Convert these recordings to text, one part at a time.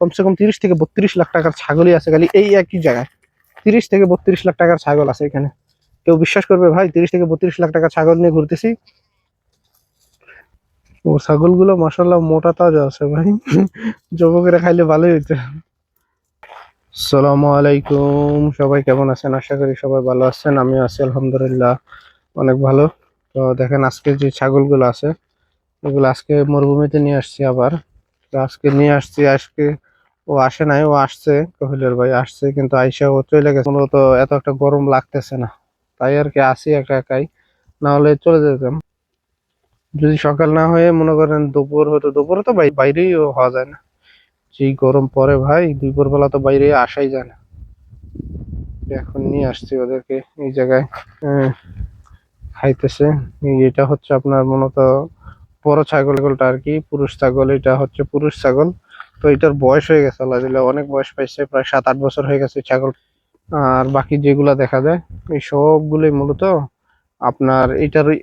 কমসে কম 30 থেকে 32 লাখ টাকার ছাগলই আছে খালি এই একই জায়গায়। 30 থেকে 32 লাখ টাকার ছাগল আছে এখানে। কেউ বিশ্বাস করবে ভাই 30 থেকে 32 লাখ টাকার ছাগল নিয়ে ঘুরতেছি? ও ছাগলগুলো মাশাআল্লাহ মোটা তাজা আছে ভাই। জবকেরা খাইলে ভালোই হইতো। আসসালামু আলাইকুম, সবাই কেমন আছেন? আশা করি সবাই ভালো আছেন। আমি আছি আলহামদুলিল্লাহ অনেক ভালো। তো দেখেন আজকে যে ছাগলগুলো আছে এগুলো আজকে মরুভূমিতে নিয়ে আসছি আবার। তো আজকে নিয়ে আসছি, আজকে ও আসে নাই, ও আসছে, কহিলের ভাই আসছে, কিন্তু আইসা ও চলে গেছে। মূলত এত একটা গরম লাগতেছে না, তাই আর কি আসি একা একাই, না হলে চলে যেতাম। যদি সকাল না হয়ে মনে করেন দুপুর হতো, দুপুরে তো বাইরেই হওয়া যায় না, যেই গরম পড়ে ভাই, দুপুর বেলা তো বাইরে আসাই যায় না। এখন নিয়ে আসছি ওদেরকে এই জায়গায়, খাইতেছে। এটা হচ্ছে আপনার মূলত বড় ছাগলটা আর কি, পুরুষ ছাগল। এটা হচ্ছে পুরুষ ছাগল। তো এটার বয়স হয়ে গেছে, আল্লাহ দিলে অনেক বয়স পাইছে, প্রায় 7-8 বছর হয়ে গেছে ছাগল। আর বাকি যেগুলা দেখা যায় এই সবগুলোই মূলত আপনার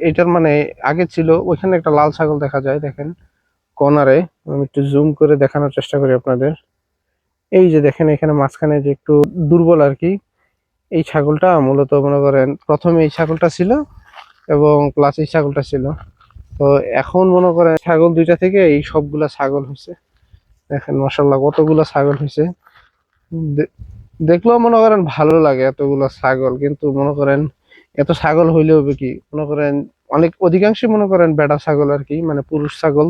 এটার মানে আগে ছিল। ওইখানে একটা লাল ছাগল দেখা যায়, দেখেন কর্নারে। আমি একটু জুম করে দেখানোর চেষ্টা করি আপনাদের। এই যে দেখেন এখানে মাঝখানে যে একটু দুর্বল আর কি, এই ছাগলটা মূলত মনে করেন প্রথমে এই ছাগলটা ছিল এবং প্লাস এই ছাগলটা ছিল। তো এখন মনে করেন ছাগল দুইটা থেকে এই সবগুলা ছাগল হয়েছে। দেখেন মাশাআল্লাহ কতগুলা ছাগল হয়েছে। দেখলেও মনে করেন ভালো লাগে এতগুলো ছাগল, কিন্তু মনে করেন এত ছাগল হইলে হবে কি, মনে করেন অনেক অধিকাংশ মনে করেন বেড়া ছাগল আর কি, মানে পুরুষ ছাগল।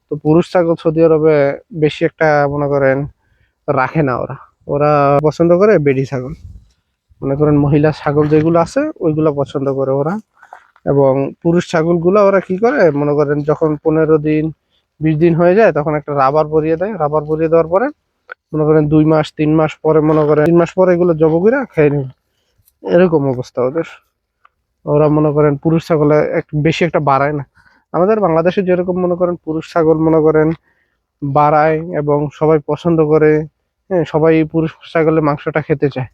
তো পুরুষ ছাগল সৌদি আরবে বেশি একটা মনে করেন রাখে না ওরা। ওরা পছন্দ করে বেডি ছাগল, মনে করেন মহিলা ছাগল যেগুলো আছে ওইগুলা পছন্দ করে ওরা। এবং পুরুষ ছাগলগুলা ওরা কি করে মনে করেন যখন 15 দিন 20 দিন হয়ে যায় তখন একটা রাবার পরিয়ে দেয়। রাবার পরিয়ে দেওয়ার পরে মনে করেন 2 মাস 3 মাস পরে, মনে করেন 3 মাস পরে এগুলো জব করে খেয়ে নেবে। এরকম অবস্থা ওদের। ওরা মনে করেন পুরুষ ছাগলে বেশি একটা বাড়ায় না। আমাদের বাংলাদেশে যেরকম মনে করেন পুরুষ ছাগল মনে করেন বাড়ায় এবং সবাই পছন্দ করে, হ্যাঁ, সবাই পুরুষ ছাগলের মাংসটা খেতে চায়।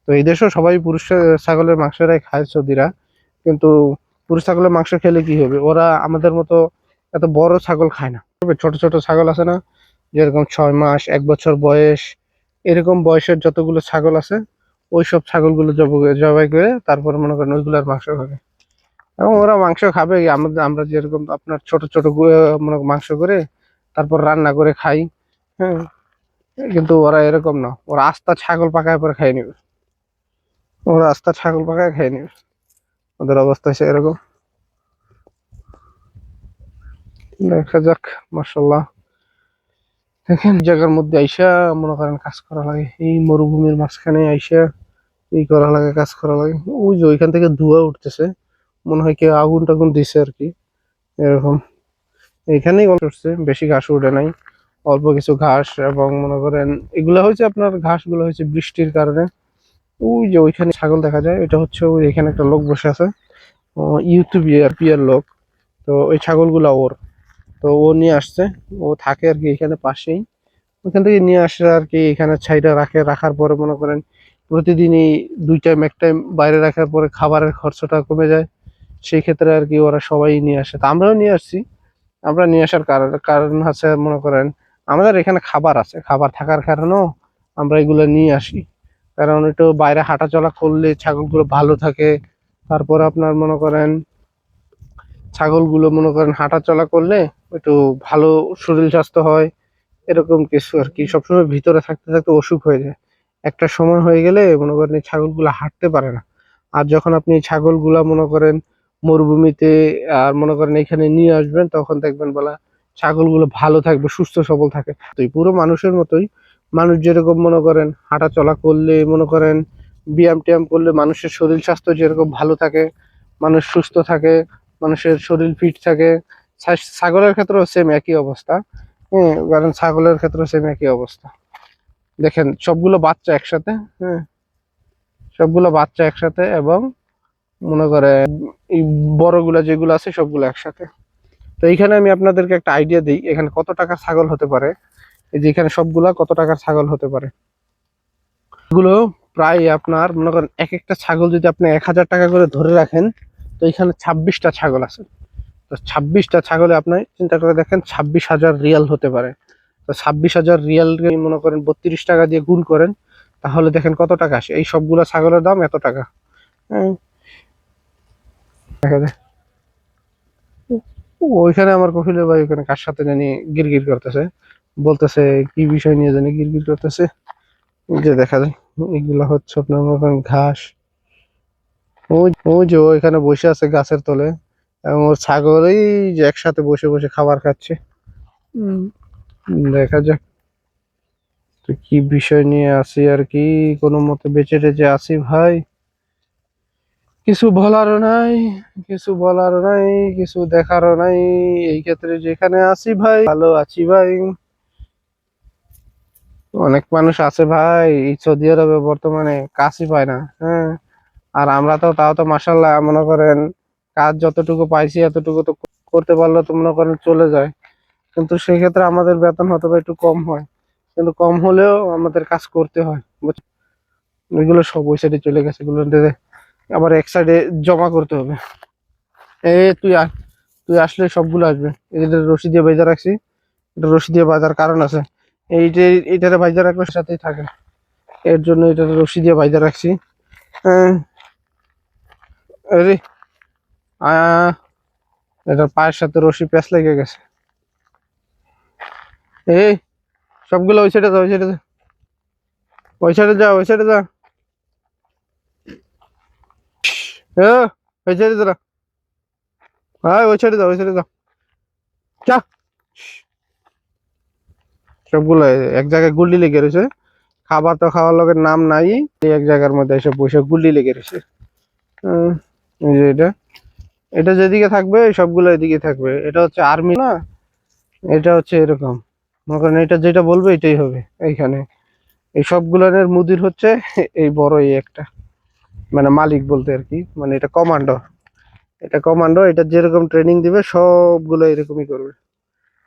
তো এই দেশেও সবাই পুরুষ ছাগলের মাংসটাই খায় সৌদিরা। কিন্তু পুরুষ ছাগলের মাংস খেলে কি হবে, ওরা আমাদের মতো এত বড় ছাগল খায় না। তবে ছোট ছোট ছাগল আছে না, যেরকম 6 মাস 1 বছর বয়স, এরকম বয়সের যতগুলো ছাগল আছে ওই সব ছাগলগুলো জবাই করে তারপরে মনে করেন ওইগুলোর মাংস খাবে। এবং ওরা মাংস খাবে কি, আমাদের আমরা যেরকম আপনার ছোট ছোট মানে মাংস করে তারপর রান্না করে খাই, হ্যাঁ, কিন্তু ওরা এরকম না, ওরা আস্তা ছাগল পাকায় পরে খাই নিবে। ওরা আস্তা ছাগল পাকায় খাই নিবে, ওদের অবস্থা হচ্ছে এরকম। দেখা যাক, মাশাআল্লাহ। দেখেন জায়গার মধ্যে আইসা মনে করেন কাজ করা লাগে, এই মরুভূমির মাঝখানে আইসা এই করা লাগে, কাজ করা লাগে। ওই যে ওইখান থেকে ধোঁয়া উঠতেছে, মনে হয় কেউ আগুন টাগুন দিছে আর কি, এরকম। এখানেই গল্প উঠছে, বেশি ঘাস উঠে নাই, অল্প কিছু ঘাস। এবং মনে করেন এগুলা হয়েছে আপনার ঘাস গুলো হয়েছে বৃষ্টির কারণে। ওই যে ওইখানে ছাগল দেখা যায়, এটা হচ্ছে ওই এখানে একটা লোক বসে আছে, ইউটিউবিয়ার লোক। তো ওই ছাগলগুলা ওর, তো ও নিয়ে আসছে, ও থাকে আর কি এখানে পাশেই। ওখান থেকে নিয়ে আসে আর কি, এখানে ছাইটা রাখে, রাখার পরে মনে করেন প্রতিদিনই 2 টাইম 1 টাইম বাইরে রাখার পরে খাবারের খরচটা কমে যায়। সেই ক্ষেত্রে আর কি ওরা সবাই নিয়ে আসে, তো আমরাও নিয়ে আসছি। আমরা নিয়ে আসার কারণ কারণ হচ্ছে মনে করেন আমাদের এখানে খাবার আছে, খাবার থাকার কারণেও আমরা এগুলো নিয়ে আসি। কারণ একটু বাইরে হাঁটাচলা করলে ছাগলগুলো ভালো থাকে। তারপর আপনার মনে করেন ছাগলগুলো মনে করেন হাঁটাচলা করলে একটু ভালো শরীর স্বাস্থ্য হয়, এরকম কিছু আর কি। সবসময় ভিতরে থাকতে থাকতে অসুখ হয়ে যায়, একটা সময় হয়ে গেলে মনে করেন এই ছাগলগুলো হাঁটতে পারে না। আর যখন আপনি এই ছাগলগুলা মনে করেন মরুভূমিতে আর মনে করেন এখানে নিয়ে আসবেন, তখন দেখবেন বলা ছাগলগুলো ভালো থাকবে, সুস্থ সবল থাকে। তো এই পুরো মানুষের মতোই, মানুষ যেরকম মনে করেন হাঁটা চলা করলে মনে করেন ব্যায়াম ট্যায়াম করলে মানুষের শরীর স্বাস্থ্য যেরকম ভালো থাকে, মানুষ সুস্থ থাকে, মানুষের শরীর ফিট থাকে, ছাগলের ক্ষেত্রেও সেম একই অবস্থা। হ্যাঁ, কারণ ছাগলের ক্ষেত্রে সেম একই অবস্থা। দেখেন সবগুলো বাচ্চা একসাথে, হ্যাঁ, সবগুলো বাচ্চা একসাথে। এবং মনে করে এই বড়গুলা যেগুলো আছে সবগুলো একসাথে। তো এইখানে আমি আপনাদেরকে একটা আইডিয়া দিই, এখানে কত টাকার ছাগল হতে পারে। এই যে এখানে সবগুলা কত টাকার ছাগল হতে পারে, এগুলো প্রায় আপনার মনে করেন এক একটা ছাগল যদি আপনি 1000 টাকা করে ধরে রাখেন, তো এখানে 26টা ছাগল আছে। তো 26টা ছাগলে আপনি চিন্তা করে দেখেন 26,000 রিয়াল হতে পারে। তো 26,000 রিয়াল মনে করেন 32 টাকা দিয়ে গুণ করেন, তাহলে দেখেন কত টাকা আসে। এই সবগুলা ছাগলের দাম এত টাকা। হ্যাঁ, দেখা যায়। ওইখানে আমার কফিলের ভাই ওখানে কার সাথে জানি গিরগির করতেছে, বলতেছে কি বিষয় নিয়ে জানি গিরগির করতেছে। এই যে দেখা যায় এগুলা হচ্ছে আপনার মনে করেন ঘাস। ওই ওই যে ওইখানে বসে আছে গাছের তলে, এবং ওর ছাগল এই যে একসাথে বসে বসে খাবার খাচ্ছে। উম, দেখা যাক তো কি বিষয় নিয়ে আছি আর কি, কোনো মতে বেঁচে টেচে আছি ভাই। কিছু বলারও নাই, কিছু বলারও নাই, কিছু দেখারও নাই। এই ক্ষেত্রে যেখানে আছি ভাই ভালো আছি ভাই। অনেক মানুষ আছে ভাই এই সৌদি আরবে বর্তমানে কাজই পায় না। হ্যাঁ, আর আমরা তো তাও তো মাসাল্লাহ মনে করেন কাজ যতটুকু পাইছি এতটুকু তো করতে পারলে তো মনে করেন চলে যায়। কিন্তু সেই ক্ষেত্রে আমাদের বেতন হয়তো বা একটু কম হয়, কিন্তু কম হলেও আমাদের কাজ করতে হয়, বুঝছেন? এগুলো সব ওই সাইডে চলে গেছে, এগুলো আবার এক সাইডে জমা করতে হবে। তুই আসলে সবগুলো আসবে। এটা রশি দিয়ে বেঁধে রাখছি, এটা রশি দিয়ে বাঁধার কারণ আছে। এইটা এইটারে বাইজা রাখলে সাথেই থাকে, এর জন্য এটা রশি দিয়ে বাইজা রাখছি। হ্যাঁ, আরে আহ এটার পায়ের সাথে রশি প্যাঁচ লেগে গেছে। এই সবগুলো ওই সাইডে যা, ওই সাইডে যা, ওই সাইডে যা, ওই সাইডে যা। হ্যাঁ, ওই সাইডে যা, হ্যাঁ ওই সাইডে যা, ওই সাইডে যা, যা। সবগুলো এক জায়গায় গুল্লি লেগে রয়েছে, খাবার তো খাওয়ার লোকের নাম নাই, এই এক জায়গার মধ্যে এসে বসে গুল্লি লেগে রয়েছে। হম, এই যে এটা, এটা যেদিকে থাকবে সবগুলো এদিকে থাকবে। এটা হচ্ছে আর্মি না, এটা হচ্ছে এরকম মনে করেন, এটা যেটা বলবে এটাই হবে এইখানে। এই সবগুলোর মুদির হচ্ছে এই বড় এই একটা, মানে মালিক বলতে আর কি, মানে এটা কমান্ডো। এটা কমান্ডো, এটা যেরকম ট্রেনিং দিবে সবগুলো এরকমই করবে।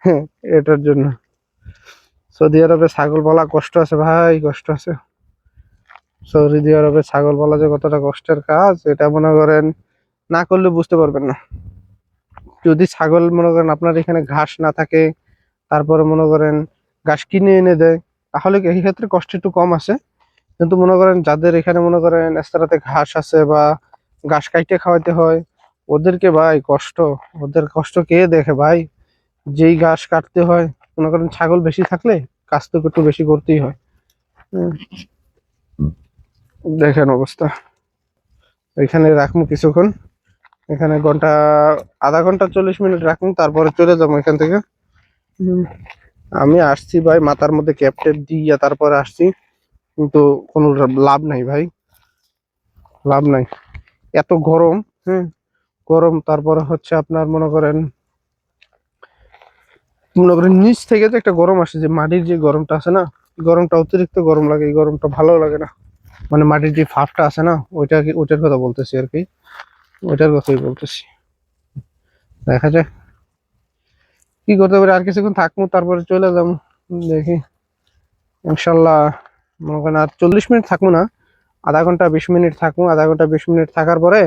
হ্যাঁ, এটার জন্য সৌদি আরবে ছাগল পালা কষ্ট আছে ভাই, কষ্ট আছে। সৌদি আরবে ছাগল পালা যে কতটা কষ্টের কাজ এটা মনে করেন না করলে বুঝতে পারবেন না। যদি ছাগল মনে করেন আপনার এখানে ঘাস না থাকে, তারপরে মনে করেন ঘাস কিনে এনে দেয়, তাহলে কি এই ক্ষেত্রে কষ্ট একটু কম আছে। কিন্তু মনে করেন যাদের এখানে মনে করেন রাস্তাতে ঘাস আছে বা ঘাস কাইটে খাওয়াইতে হয়, ওদেরকে ভাই কষ্ট, ওদের কষ্ট কে দেখে ভাই। যেই ঘাস কাটতে হয়, মনে করেন ছাগল বেশি থাকলে কাজ তো একটু বেশি করতেই হয়। হুম, দেখেন অবস্থা। এখানে রাখবো কিছুক্ষণ, এখানে আধা ঘন্টা 40 মিনিট রাখুন, তারপরে চলে যাবো এখান থেকে। হুম, আমি আসছি ভাই মাথার মধ্যে ক্যাপ টেপ দিয়া তারপরে আসছি, কিন্তু কোনো লাভ নাই ভাই, লাভ নাই। এত গরম। হুম, গরম, তারপরে হচ্ছে আপনার মনে করেন নিচ থেকে যে একটা গরম আসে, যে মাটির যে গরমটা আছে না, গরমটা অতিরিক্ত গরম লাগে, এই গরমটা ভালো লাগে না। মানে মাটির যে ভাপটা আছে না, ওইটার কথা বলতেছি আর কি, ওইটার কথাই বলতেছি। দেখা যাক কি করতে পারি, আর কিছুক্ষণ থাকবো তারপরে চলে যাবো। দেখি ইনশাল্লাহ, মনে করেন আর 40 মিনিট থাকবো না, আধা ঘন্টা 20 মিনিট থাকবো, আধা ঘন্টা 20 মিনিট থাকার পরে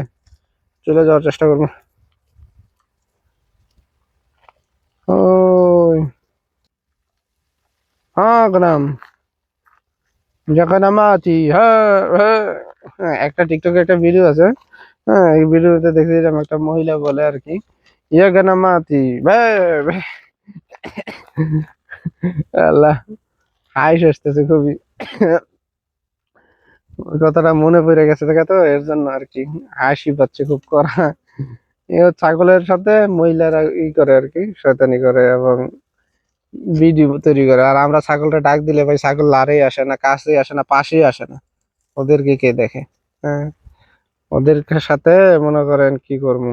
চলে যাওয়ার চেষ্টা করবো। ওই হ্যাঁ গ্রাম, যখন আমাতি হ্যাঁ হ্যাঁ হ্যাঁ, একটা টিকটকে একটা ভিডিও আছে। হ্যাঁ, এই ভিডিওতে দেখেছিলাম একটা মহিলা বলে আর কি, ইয়া গানা মাতি বে বে। আল্লাহ, হাইস আসতেছে খুবই। ওই কথাটা মনে পড়ে গেছে দেখে তো, এর জন্য আর কি হাসি পাচ্ছে খুব করা। ছাগলের সাথে মহিলারা করে আর কি, শয়তানি করে এবং ভিডিও তৈরি করে। আর আমরা ছাগলটা ডাক দিলে ভাই ছাগল লাড়েই আসে না, কাছেই আসে না, পাশেই আসে না। ওদেরকে কে দেখে? হ্যাঁ, ওদের সাথে মনে করেন কি করবো,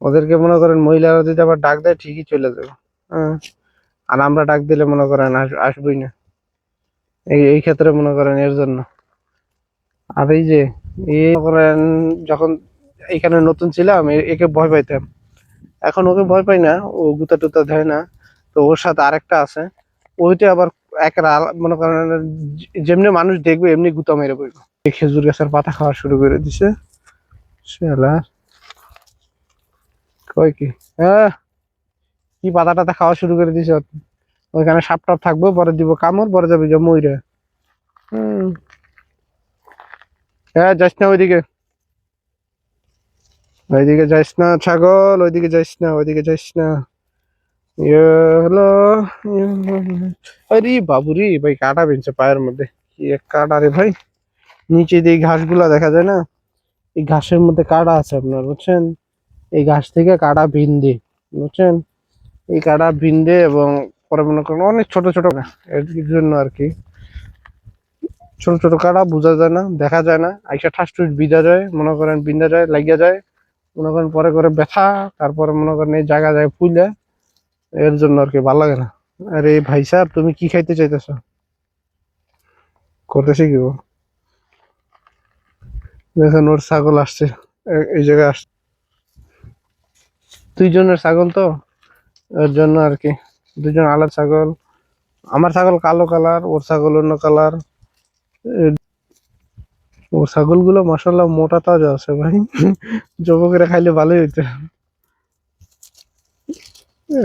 ওদেরকে মনে করেন মহিলারা যদি আবার ডাক দেয় ঠিকই চলে যাবে। হ্যাঁ, আর আমরা ডাক দিলে মনে করেন আসবই না। এই এই ক্ষেত্রে মনে করেন এর জন্য। আর এই যে এই মনে করেন যখন এখানে নতুন ছিলাম একে ভয় পাইতাম, এখন ওকে ভয় পাই না, ও গুতা টুতা দেয় না। তো ওর সাথে আরেকটা আছে, ওইটা আবার মনে করেন যেমনি মানুষ দেখবে এমনি গুতা মেরে বইব। এই খেজুর গাছের পাতা খাওয়া শুরু করে দিছে, শালা কয় কি, হ্যাঁ কি পাতা টাতা খাওয়া শুরু করে দিছে। ওইখানে সাপ টাপ থাকবো, পরে দিব কামড়, পরে যাবে যে মইরা। হম। হ্যাঁ, যাস না ওইদিকে, ওইদিকে যাইস না ছাগল, ওইদিকে যাইস না, ওইদিকে যাইস না। ইয়ে হলো, ইয়ে হলো। আরে বাবুরে ভাই, কাটা বিনছে পায়ের মধ্যে, কি এক কাটা রে ভাই। নিচে দিয়ে ঘাসগুলা দেখা যায় না, এই ঘাসের মধ্যে কাটা আছে আপনার, বুঝছেন? এই ঘাস থেকে কাটা বিন্দে, বুঝছেন? এই কাটা বিন্দে এবং পরে মনে করেন অনেক ছোট ছোট না, এর জন্য আর কি ছোট ছোট কাটা, বোঝা যায় না, দেখা যায় না, আইসা ঠাস টুস বিঁধা যায়, মনে করেন বিন্ধা যায়, লাগিয়া যায়, মনে করেন পরে করে ব্যথা, তারপরে মনে করেন এই জায়গা যায় ফুলে, এর জন্য আর কি ভালো লাগে না। আরে ভাই সাহেব, তুমি কি খাইতে চাইতেছো? করতেছি কি ও? দেখেন ওর ছাগল আসছে, এই জায়গায় আসছে, দুইজনের ছাগল তো, এর জন্য আর কি, দুজন আলাদা ছাগল। আমার ছাগল কালো কালার, ওর ছাগল অন্য কালার। ওর ছাগল গুলো মাসাল্লাহ মোটা তাজা আছে ভাই, জব করে খাইলে ভালোই হইতো।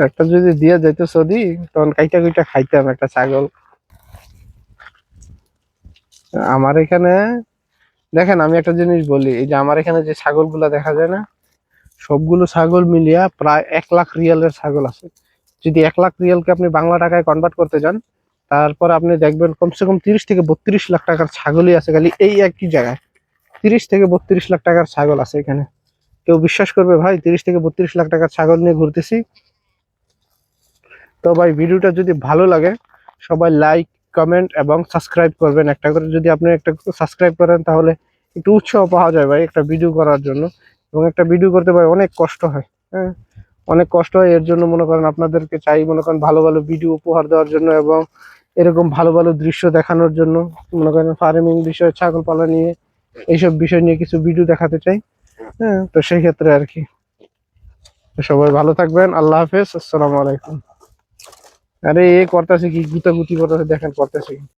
একটা যদি দিয়ে যাইতো সৌদি, তখন কাইটা কুইটা খাইতাম একটা ছাগল। আমার এখানে দেখেন, আমি একটা জিনিস বলি, এই যে আমার এখানে যে ছাগল গুলা দেখা যায় না, সবগুলো ছাগল মিলিয়া প্রায় 1 লাখ রিয়ালের ছাগল আছে। যদি 1 লাখ রিয়ালকে আপনি বাংলা টাকায় কনভার্ট করতে যান, তারপর আপনি দেখবেন কমসে কম 30 থেকে 32 লাখ টাকার ছাগলই আছে খালি এই একই জায়গায়। 30 থেকে 32 লাখ টাকার ছাগল আছে এখানে। কেউ বিশ্বাস করবে ভাই, 30 থেকে 32 লাখ টাকার ছাগল নিয়ে ঘুরতেছি? তো ভাই, ভিডিওটা যদি ভালো লাগে, সবাই লাইক, কমেন্ট এবং সাবস্ক্রাইব করবেন একটা করে। যদি আপনি একটা সাবস্ক্রাইব করেন, তাহলে একটু উৎসাহ পাওয়া যায় ভাই একটা ভিডিও করার জন্য। এবং একটা ভিডিও করতে ভাই অনেক কষ্ট হয়, হ্যাঁ, অনেক কষ্ট হয়। এর জন্য মনে করেন আপনাদেরকে চাই, মনে করেন ভালো ভালো ভিডিও উপহার দেওয়ার জন্য, এবং এরকম ভালো ভালো দৃশ্য দেখানোর জন্য। মনে করেন ফার্মিং বিষয়, ছাগল পালা নিয়ে, এইসব বিষয় নিয়ে কিছু ভিডিও দেখাতে চাই। হ্যাঁ, তো সেই ক্ষেত্রে আর কি। তো সবাই ভালো থাকবেন, আল্লাহ হাফেজ, আসসালামু আলাইকুম। আরে এ করতেছে কি, গুতাগুতি করতেছে, দেখেন করতেছে কি।